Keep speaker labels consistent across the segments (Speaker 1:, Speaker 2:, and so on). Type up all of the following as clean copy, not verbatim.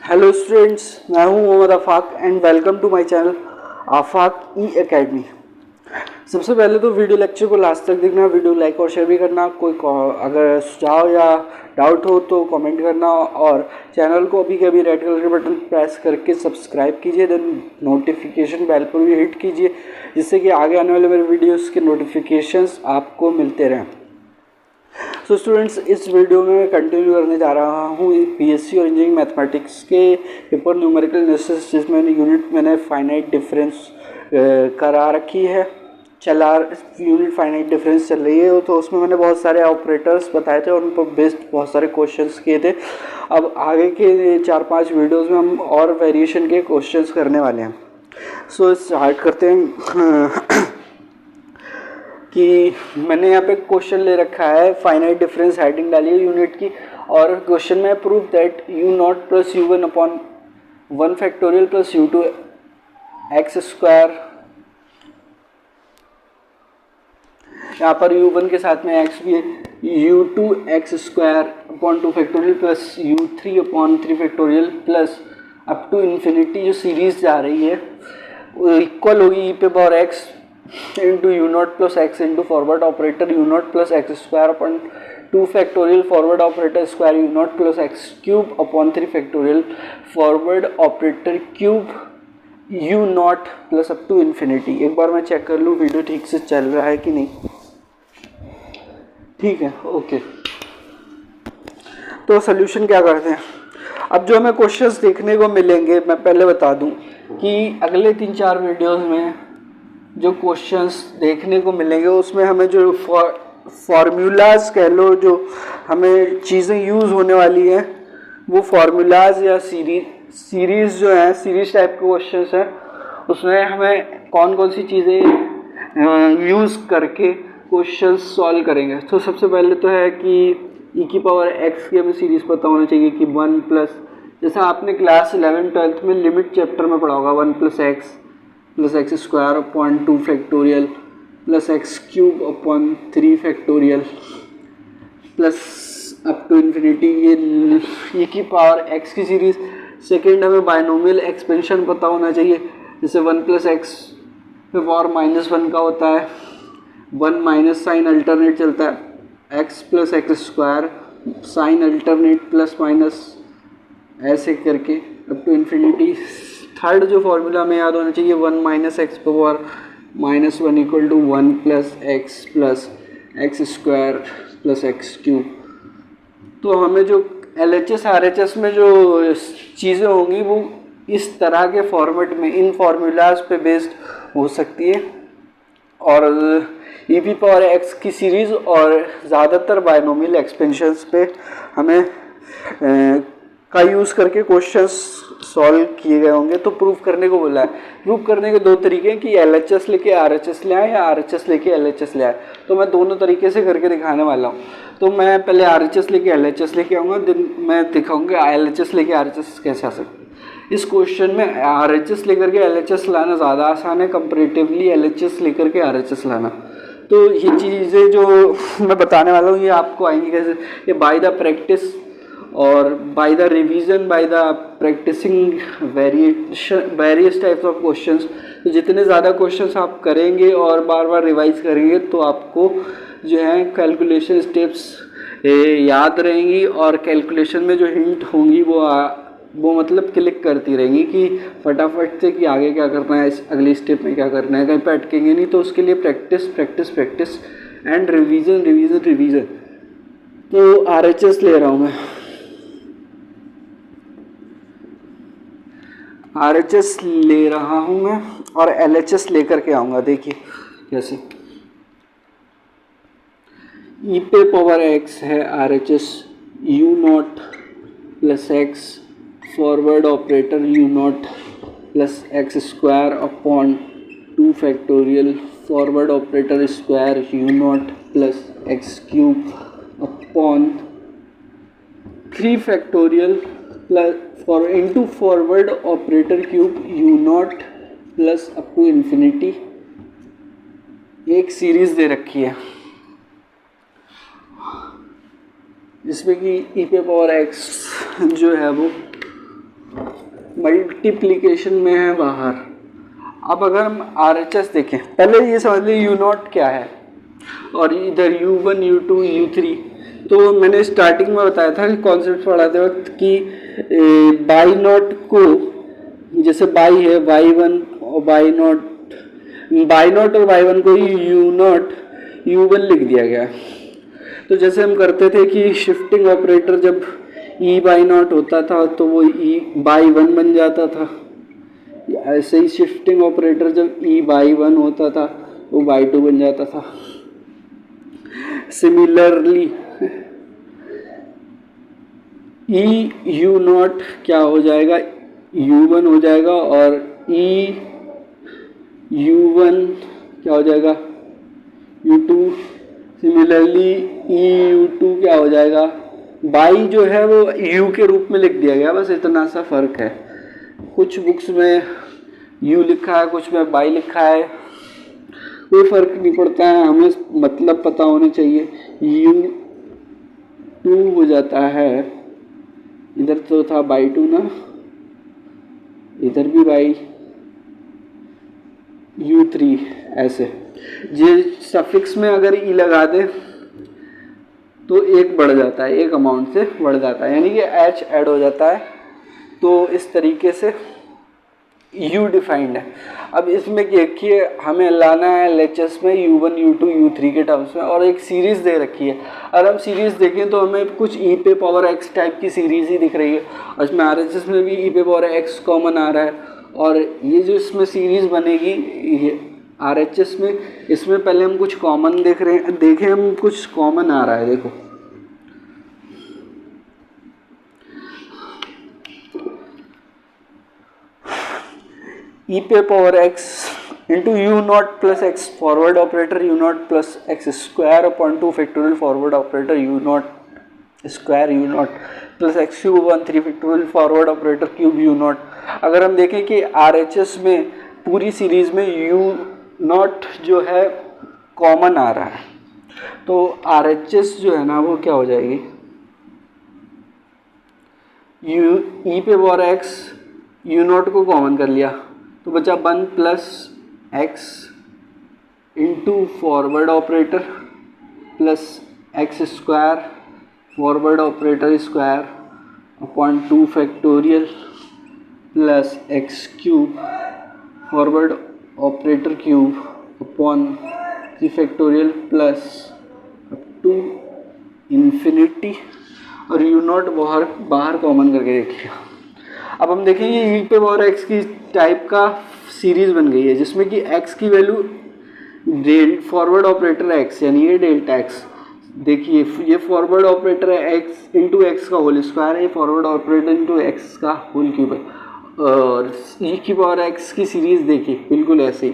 Speaker 1: Hello students, मैं हूं Mohammad Afaq and welcome to my channel Afaq E academy. सबसे पहले तो वीडियो लेक्चर को लास्ट तक देखना, वीडियो लाइक और शेयर भी करना। कोई अगर सुझाव या डाउट हो तो कमेंट करना और चैनल को अभी के अभी रेड कलर के बटन प्रेस करके सब्सक्राइब कीजिए। देन नोटिफिकेशन बेल पर भी हिट कीजिए जिससे कि आगे आने वाले मेरे वीडियोज़ के नोटिफिकेशंस आपको मिलते रहें। सो स्टूडेंट्स, इस वीडियो में मैं कंटिन्यू करने जा रहा हूँ बीएससी और इंजीनियरिंग मैथमेटिक्स के पेपर न्यूमेरिकल एनालिसिस, जिसमें मैंने फाइनाइट डिफरेंस करा रखी है। यूनिट फाइनाइट डिफरेंस चल रही है, तो उसमें मैंने बहुत सारे ऑपरेटर्स बताए थे और उन पर बेस्ड बहुत सारे क्वेश्चंस किए थे। अब आगे के 4-5 वीडियोज़ में हम और वेरिएशन के क्वेश्चंस करने वाले हैं। सो स्टार्ट करते हैं कि मैंने यहाँ पे क्वेश्चन ले रखा है, फाइनाइट डिफरेंस, हेडिंग डाली है यूनिट की। और क्वेश्चन में prove that U naught plus U one upon 1 factorial plus U two X square, यहाँ पर यू वन के साथ में एक्स भी है, U two X square upon 2 factorial plus U three upon 3 factorial plus up to infinity जो series जा रही है वो इक्वल होगी ई पे power X into U naught plus X into forward operator U naught plus X square upon 2 factorial forward operator square U naught plus X cube upon 3 factorial forward operator cube U naught plus up to infinity. एक बार मैं check कर लूँ video ठीक से चल रहा है कि नहीं। ठीक है, ओके। तो सोल्यूशन क्या करते हैं। अब जो हमें क्वेश्चंस देखने को मिलेंगे, मैं पहले बता दूं कि अगले 3-4 वीडियोस में जो क्वेश्चंस देखने को मिलेंगे उसमें हमें जो फार्मूलाज कह लो, जो हमें चीज़ें यूज़ होने वाली हैं, वो फार्मूलाज या सीरीज़ जो है, सीरीज टाइप के क्वेश्चंस हैं, उसमें हमें कौन कौन सी चीज़ें यूज़ करके क्वेश्चंस सॉल्व करेंगे। तो सबसे पहले तो है कि ई की पावर एक्स की हमें सीरीज़ पता होना चाहिए कि 1 प्लस, जैसा आपने क्लास 11-12 में लिमिट चैप्टर में पढ़ा होगा, 1 plus X square upon 2 factorial plus X cube upon 3 factorial plus up to infinity, ये की पावर एक्स की सीरीज़। सेकेंड, हमें बायनोमियल एक्सपेंशन पता होना चाहिए, जैसे 1 प्लस एक्स पे पावर -1 का होता है, 1 माइनस साइन अल्टरनेट चलता है, X plus X square sign alternate plus minus ऐसे करके अप टू इन्फिनिटी। थर्ड जो फॉर्मूला हमें याद होना चाहिए, 1 minus X power -1 equal to 1 plus X square plus X cube. तो हमें जो LHS RHS में जो चीज़ें होंगी वो इस तरह के फॉर्मेट में, इन फार्मूलाज पे बेस्ड हो सकती है। और ई पी पावर एक्स की सीरीज़ और ज़्यादातर बायनोमियल एक्सपेंशंस पे हमें का यूज़ करके क्वेश्चंस सॉल्व किए गए होंगे। तो प्रूफ करने को बोला है। प्रूफ करने के 2 तरीके हैं कि LHS लेके RHS ले आए या RHS लेके LHS ले आए। तो मैं दोनों तरीके से करके दिखाने वाला हूँ। तो मैं पहले RHS लेके LHS लेके आऊँगा, दिन मैं दिखाऊँगा LHS लेके RHS कैसे आ सकते हैं। इस क्वेश्चन में RHS लेकर के LHS लाना ज़्यादा आसान है कंपेरेटिवली LHS लेकर के RHS लाना। तो ये चीज़ें जो मैं बताने वाला हूँ ये आपको आएंगी कैसे, ये बाय द प्रैक्टिस और by the revision, by the practising various types of questions. तो जितने ज़्यादा क्वेश्चंस आप करेंगे और बार बार रिवाइज करेंगे तो आपको जो है कैलकुलेशन स्टेप्स याद रहेंगी और कैलकुलेशन में जो हिंट होंगी वो मतलब क्लिक करती रहेंगी कि फटाफट से कि आगे क्या करना है, इस अगली स्टेप में क्या करना है, कहीं पे अटकेंगे नहीं। तो उसके लिए practice practice practice and revision revision revision. तो RHS ले रहा हूँ मैं, RHS ले रहा हूँ मैं और LHS लेकर के आऊँगा। देखिए कैसे, ई पे पावर एक्स है RHS, U naught plus X forward operator U naught plus X square upon 2 factorial forward operator square U naught plus X cube upon 3 factorial plus into forward operator cube U naught plus up to infinity. एक series दे रखी है जिसमें कि ई पे power x जो है वो मल्टीप्लिकेशन में है बाहर। अब अगर हम RHS देखें, पहले ये समझ लीजिए यू नॉट क्या है और इधर U1 U2 U3। तो मैंने स्टार्टिंग में बताया था कि कॉन्सेप्ट पढ़ाते वक्त कि बाई नॉट को, जैसे बाई है Y1 और बाई नॉट और Y1 को यू नॉट U1 लिख दिया गया। तो जैसे हम करते थे कि शिफ्टिंग ऑपरेटर जब E बाई नॉट होता था तो वो E बाई 1 बन जाता था, ऐसे ही शिफ्टिंग ऑपरेटर जब E बाई 1 होता था वो बाई 2 बन जाता था। सिमिलरली E यू नॉट क्या हो जाएगा, U1 हो जाएगा, और E U1 क्या हो जाएगा, U2। सिमिलरली E U2 क्या हो जाएगा, बाई जो है वो U के रूप में लिख दिया गया, बस इतना सा फ़र्क है। कुछ बुक्स में U लिखा है, कुछ में बाई लिखा है, कोई फ़र्क नहीं पड़ता है, हमें मतलब पता होना चाहिए। U2 हो जाता है, इधर तो था बाई 2 ना, इधर भी बाई U3, ऐसे ये सफिक्स में अगर E लगा दें तो एक बढ़ जाता है, एक अमाउंट से बढ़ जाता है, यानी कि H ऐड हो जाता है। तो इस तरीके से U डिफाइंड है। अब इसमें देखिए हमें लाना है LHS में U1 U2 U3 के टर्म्स में, और एक सीरीज़ दे रखी है। अगर हम सीरीज़ देखें तो हमें कुछ E पे पावर x टाइप की सीरीज़ ही दिख रही है, और इसमें RHS में भी E पे पावर x कॉमन आ रहा है, और ये जो इसमें सीरीज़ बनेगी ये RHS में, इसमें पहले हम कुछ कॉमन देख रहे हैं, देखें हम कुछ कॉमन आ रहा है। देखो E पे power x into U naught plus X forward operator U naught plus X square upon 2 factorial forward operator U not square U naught plus X cube 1 3 factorial forward operator cube U not. अगर हम देखें कि RHS में पूरी series में you not जो है common आ रहा है, तो RHS जो है ना वो क्या हो जाएगी, यू ई पे पावर एक्स यू नॉट को कॉमन कर लिया तो बचा 1 plus X into forward operator plus X square forward operator square upon 2 factorial plus X cube forward operator cube upon 3 factorial plus up to infinity, और U naught बाहर common करके देखिए। अब हम देखेंगे ई पे पावर एक्स की type का सीरीज़ बन गई है, जिसमें कि एक्स की वैल्यू फॉरवर्ड ऑपरेटर एक्स यानी ये डेल्टा एक्स। देखिए ये फॉरवर्ड ऑपरेटर है एक्स इंटू एक्स का होल स्क्वायर है, फॉरवर्ड ऑपरेटर इंटू एक्स का होल क्यूब है, और ई की पावर एक्स की सीरीज़ देखिए बिल्कुल ऐसे ही,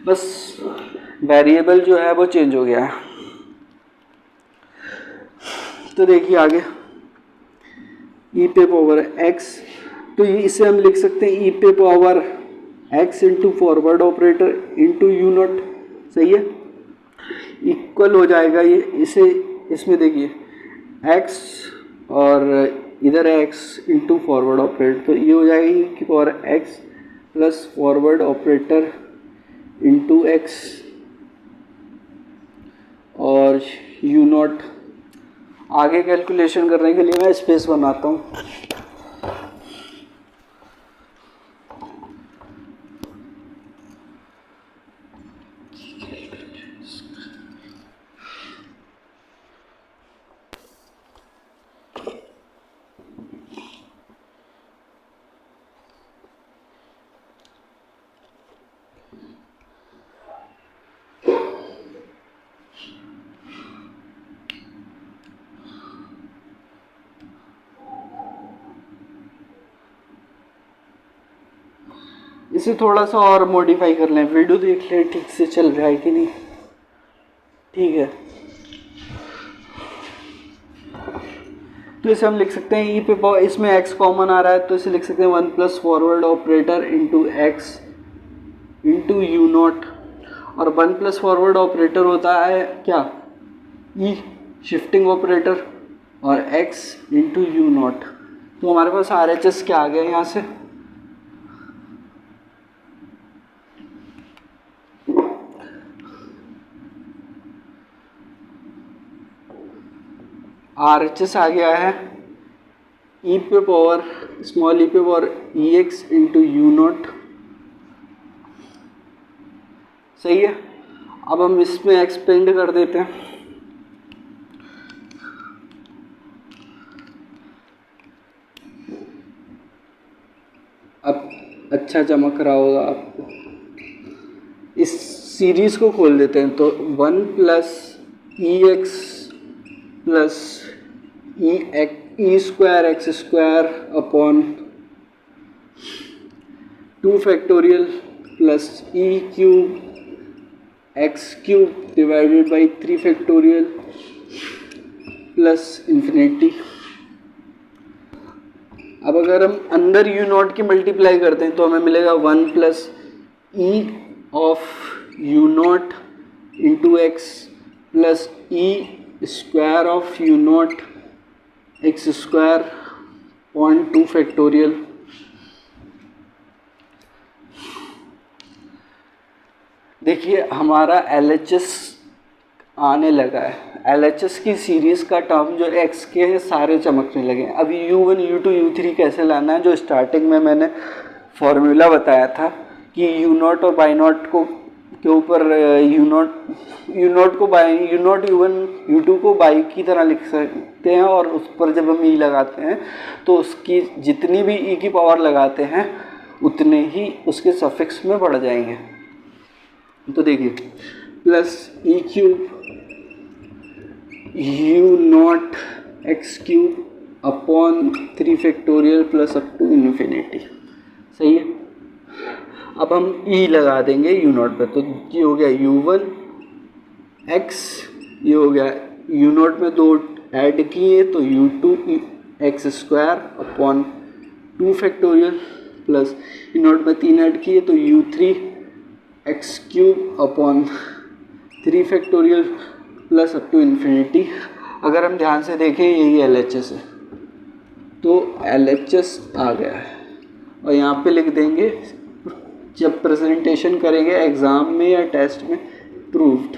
Speaker 1: बस वेरिएबल जो है वो चेंज हो गया है। तो देखिए आगे ई पे पावर एक्स, तो इसे हम लिख सकते हैं ई पे power X into forward operator into U not, सही है, इक्वल हो जाएगा ये, इसे इसमें देखिए एक्स और इधर एक्स इंटू फॉरवर्ड ऑपरेटर, तो ये हो जाएगा ई की power x plus forward operator into x और यू नॉट। आगे कैलकुलेशन करने के लिए मैं स्पेस बनाता हूँ। इसे थोड़ा सा और मॉडिफाई कर लें, वीडियो देख लें ठीक से चल रहा है कि नहीं, ठीक है। तो इसे हम लिख सकते हैं ई पे पावर, इसमें एक्स कॉमन आ रहा है तो इसे लिख सकते हैं 1 plus forward operator into x into U not, और 1 प्लस फॉरवर्ड ऑपरेटर होता है क्या, ई शिफ्टिंग ऑपरेटर, और एक्स इंटू यू नॉट। तो हमारे पास RHS क्या आ गया यहाँ से, RHS आ गया है e पे पावर स्मॉल e पे power ex into U not, सही है। अब हम इसमें एक्सपेंड कर देते हैं, अब अच्छा चमक रहा होगा आपको। इस सीरीज को खोल देते हैं, तो 1 plus E x plus E square x square upon 2 factorial plus e cube x cube divided by 3 factorial plus infinity. अब अगर हम अंदर यू नॉट की मल्टीप्लाई करते हैं तो हमें मिलेगा 1 plus E of you not into x plus E square of you naught x square point 2 factorial. देखिए हमारा LHS आने लगा है। LHS की सीरीज़ का टर्म जो x के हैं सारे चमकने लगे हैं। अभी U1 U2 U3 कैसे लाना है, जो स्टार्टिंग में मैंने फॉर्मूला बताया था कि U0 और Y0 को के ऊपर U0 को बाई U0 U1 U2 को बाई की तरह लिख सकते हैं, और उस पर जब हम e लगाते हैं तो उसकी जितनी भी e की पावर लगाते हैं उतने ही उसके सफिक्स में बढ़ जाएंगे। तो देखिए plus e cube U naught X cube upon 3 factorial plus up to infinity, सही है। अब हम ई लगा देंगे यू नॉट पर, तो ये हो गया U1 x, ये हो गया यू नॉट में 2 ऐड किए तो U2 X square upon 2 factorial plus U naught में 3 ऐड किए तो U3 X cube upon 3 factorial plus up to infinity. अगर हम ध्यान से देखें यही LHS है, तो LHS आ गया है। और यहाँ पे लिख देंगे जब प्रेजेंटेशन करेंगे एग्ज़ाम में या टेस्ट में, प्रूव्ड।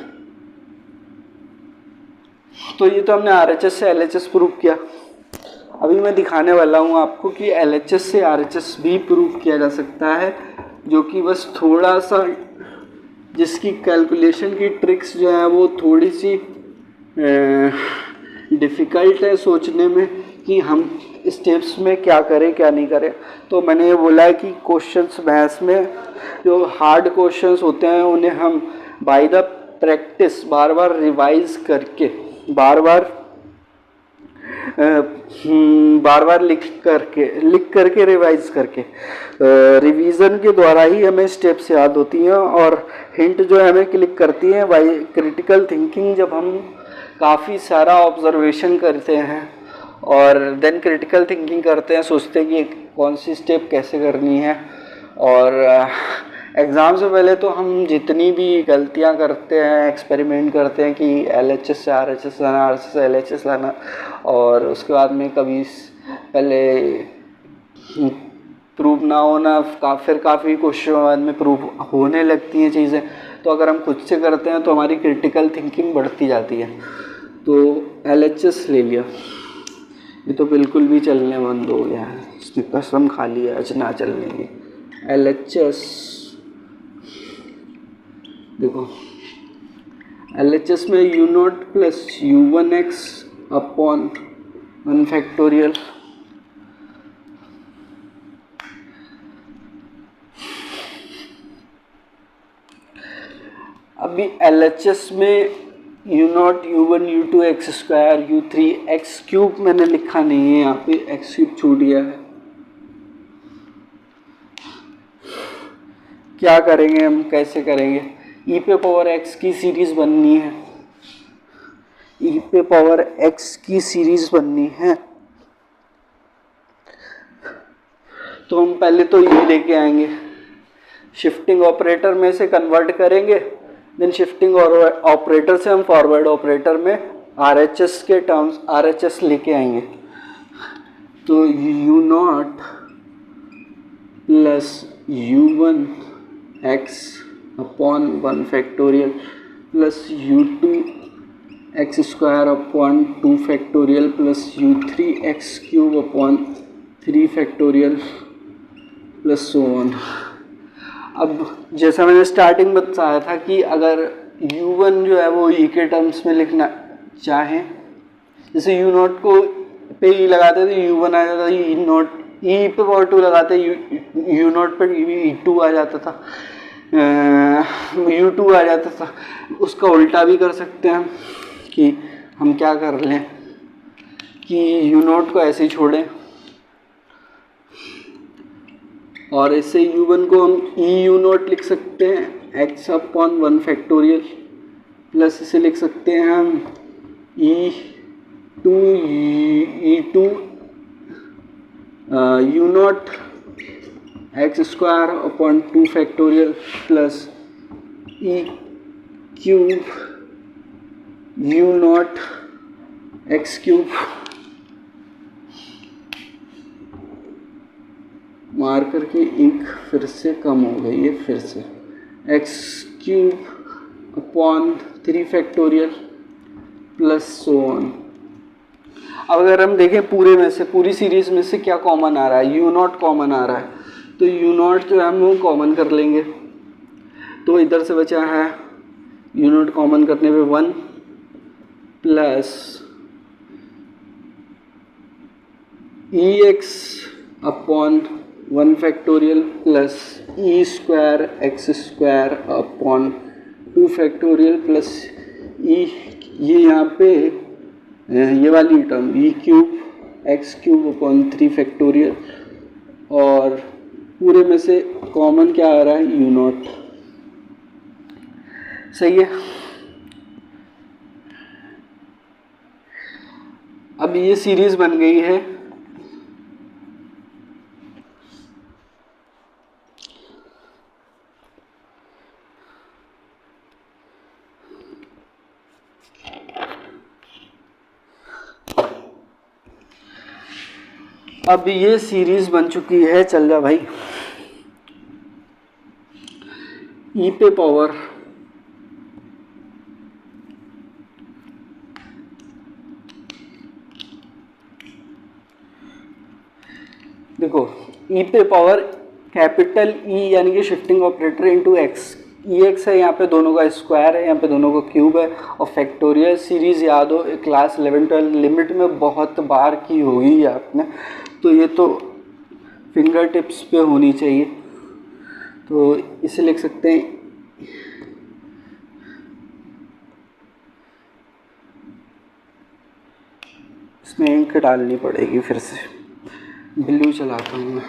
Speaker 1: तो ये तो हमने RHS से LHS प्रूव किया। अभी मैं दिखाने वाला हूँ आपको कि LHS से RHS भी प्रूव किया जा सकता है, जो कि बस थोड़ा सा जिसकी कैलकुलेशन की ट्रिक्स जो है वो थोड़ी सी डिफ़िकल्ट है सोचने में कि हम स्टेप्स में क्या करें क्या नहीं करें। तो मैंने ये बोला है कि क्वेश्चंस मैथ्स में जो हार्ड क्वेश्चंस होते हैं उन्हें हम bye the practice bar bar revise करके बार बार लिख करके रिवाइज करके रिवीजन के द्वारा ही हमें स्टेप्स याद होती हैं, और हिंट जो है हमें क्लिक करती है बाय क्रिटिकल थिंकिंग। जब हम काफ़ी सारा ऑब्जर्वेशन करते हैं और देन क्रिटिकल थिंकिंग करते हैं, सोचते हैं कि कौन सी स्टेप कैसे करनी है। और एग्ज़ाम से पहले तो हम जितनी भी गलतियां करते हैं, एक्सपेरिमेंट करते हैं कि LHS से RHS लाना, RHS से LHS लाना, और उसके बाद में कभी पहले प्रूव ना होना, फिर काफ़ी क्वेश्चन बाद में प्रूव होने लगती हैं चीज़ें। तो अगर हम खुद से करते हैं तो हमारी क्रिटिकल थिंकिंग बढ़ती जाती है। तो LHS ले लिया, ये तो बिल्कुल भी चलने बंद हो गया है, इसकी कसम खा ली है आज ना चलने की। LHS देखो, LHS में U0 plus U1x upon 1 factorial अभी LHS में U0 U1 U2 X square U3 X cube मैंने लिखा नहीं है, यहाँ पे एक्स क्यूब छूट गया है। क्या करेंगे हम, कैसे करेंगे? e पे पावर x की सीरीज़ बननी है, e पे पावर x की सीरीज़ बननी है, तो हम पहले तो ये लेके आएंगे, शिफ्टिंग ऑपरेटर में से कन्वर्ट करेंगे, देन शिफ्टिंग ऑपरेटर से हम फॉरवर्ड ऑपरेटर में RHS के टर्म्स RHS लेके आएंगे। तो U0 plus U1 x upon 1 factorial plus U2 X square upon 2 factorial plus u3x³ upon 3 factorial plus so on. अब जैसा मैंने स्टार्टिंग में बताया था कि अगर u1 जो है वो e के टर्म्स में लिखना चाहें, जैसे u0 को पे e लगाते तो u1 आ जाता, e पे पावर 2 लगाते u0 पे e2 आ जाता था, u2 आ जाता था। उसका उल्टा भी कर सकते हैं कि हम क्या कर लें कि u0 को ऐसे ही छोड़ें और इससे u1 को हम eu0 लिख सकते हैं x अपॉन 1 फैक्टोरियल प्लस इसे लिख सकते हैं हम e2 u0 x square upon 2 factorial plus e³ u0 x³ marker की इंक फिर से कम हो गई है, फिर से x³ upon 3 factorial plus so on. अब अगर हम देखें पूरे में से, पूरी सीरीज में से क्या कॉमन आ रहा है, u0 कॉमन आ रहा है, तो u0 जो है हम वो कॉमन कर लेंगे। तो इधर से बचा है u0 कॉमन करने पे 1 plus ex upon 1 factorial plus e square x square upon 2 factorial plus e, ये यहाँ पे ये वाली term e³ x³ upon 3 factorial, और पूरे में से कॉमन क्या आ रहा है u0। सही है। अब ये सीरीज बन गई है अब ये सीरीज बन चुकी है, चल जा भाई, e पे पावर देखो e पे पावर कैपिटल E यानी कि shifting operator into x, ex है यहाँ पे दोनों का स्क्वायर है, यहाँ पे दोनों का क्यूब है, और फैक्टोरियल सीरीज याद हो क्लास 11-12 लिमिट में बहुत बार की होगी आपने, तो ये तो फिंगर टिप्स पे होनी चाहिए। तो इसे लिख सकते हैं इसमें इंक डालनी पड़ेगी, फिर से ब्लू चलाता हूँ मैं,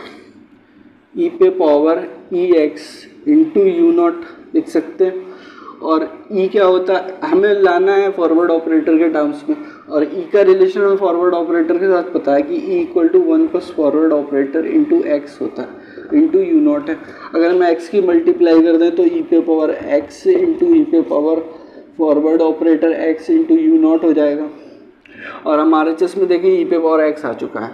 Speaker 1: e पे पावर ex इंटू u0 लिख सकते हैं। और e क्या होता है हमें लाना है फॉरवर्ड ऑपरेटर के टर्म्स में, और e का रिलेशन हमें फॉरवर्ड ऑपरेटर के साथ पता है कि e equal to 1 plus forward operator into X होता है, इंटू u0 है। अगर हम x की मल्टीप्लाई कर दें तो e पे पावर x इंटू e पे power forward operator x into u0 हो जाएगा। और हम RHS में देखें e पे पावर x आ चुका है,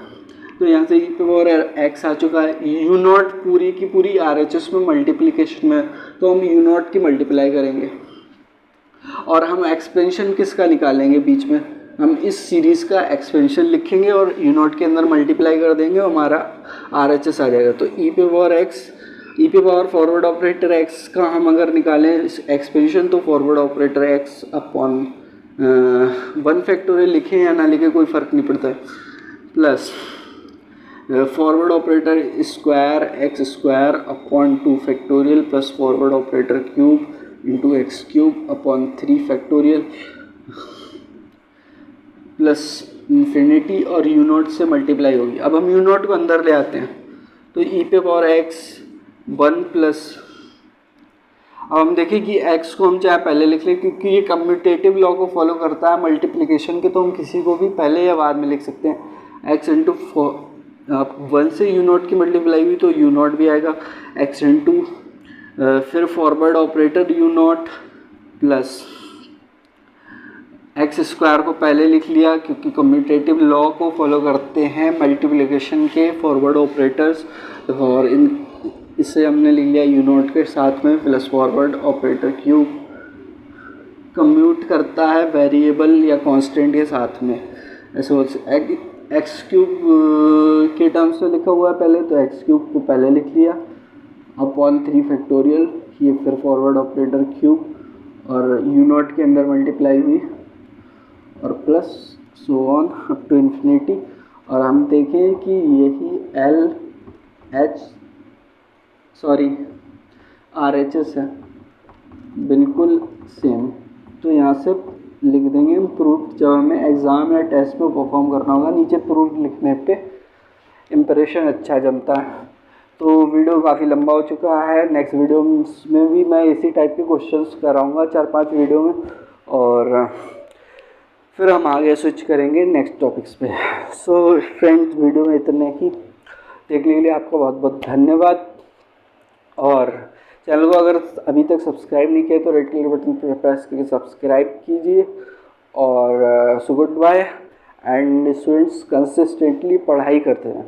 Speaker 1: तो यहाँ से e पे पावर x आ चुका है, u0 पूरी की पूरी RHS में मल्टीप्लिकेशन में, तो हम u0 की मल्टीप्लाई करेंगे और हम एक्सपेंशन किसका निकालेंगे, बीच में हम इस सीरीज़ का एक्सपेंशन लिखेंगे और u0 के अंदर मल्टीप्लाई कर देंगे, हमारा RHS आ जाएगा। तो e पे पावर x, e पे पावर फॉरवर्ड ऑपरेटर x का हम अगर निकालें एक्सपेंशन तो forward operator x upon 1 factorial लिखें या ना लिखें कोई फ़र्क नहीं पड़ता है, plus forward operator square x square upon 2 factorial plus forward operator cube into x³ upon 3 factorial plus infinity, और u0 से मल्टीप्लाई होगी। अब हम u0 को अंदर ले आते हैं, तो e पे पावर x 1 प्लस, अब हम देखें कि x को हम चाहे पहले लिख लें, क्योंकि ये कम्यूटेटिव लॉ को फॉलो करता है मल्टीप्लिकेशन के, तो हम किसी को भी पहले या बाद में लिख सकते हैं। x इंटू 1 से u0 की मल्टीप्लाई हुई तो u0 भी आएगा, x इंटू फिर forward operator u0 plus X square को पहले लिख लिया क्योंकि कम्यूटेटिव लॉ को फॉलो करते हैं मल्टीप्लिकेशन के फॉरवर्ड ऑपरेटर्स, और इसे हमने लिख लिया u0 के साथ में plus forward operator cube commute करता है वेरिएबल या कांस्टेंट के साथ में। ऐसे एक्स क्यूब के टर्म्स में लिखा हुआ है पहले, तो एक्स क्यूब को पहले लिख लिया अपॉन 3 फैक्टोरियल, ये फिर फॉरवर्ड ऑपरेटर क्यूब और यू नॉट के अंदर मल्टीप्लाई हुई और plus so on up to infinity. और हम देखें कि यही L H R H S है, बिल्कुल सेम। तो यहाँ से लिख देंगे प्रूफ, जब हमें एग्ज़ाम या टेस्ट में परफॉर्म करना होगा नीचे प्रूफ लिखने पे इम्प्रेशन अच्छा जमता है। तो वीडियो काफ़ी लंबा हो चुका है, नेक्स्ट वीडियो में भी मैं इसी टाइप के क्वेश्चंस कराऊंगा 4-5 वीडियो में, और फिर हम आगे स्विच करेंगे नेक्स्ट टॉपिक्स पे। सो फ्रेंड्स, वीडियो में इतने ही, देखने के लिए आपका बहुत बहुत धन्यवाद। और चैनल को अगर अभी तक सब्सक्राइब नहीं किया तो रेड कलर बटन पर प्रेस करके सब्सक्राइब कीजिए। और so good bye and students, consistently पढ़ाई करते हैं।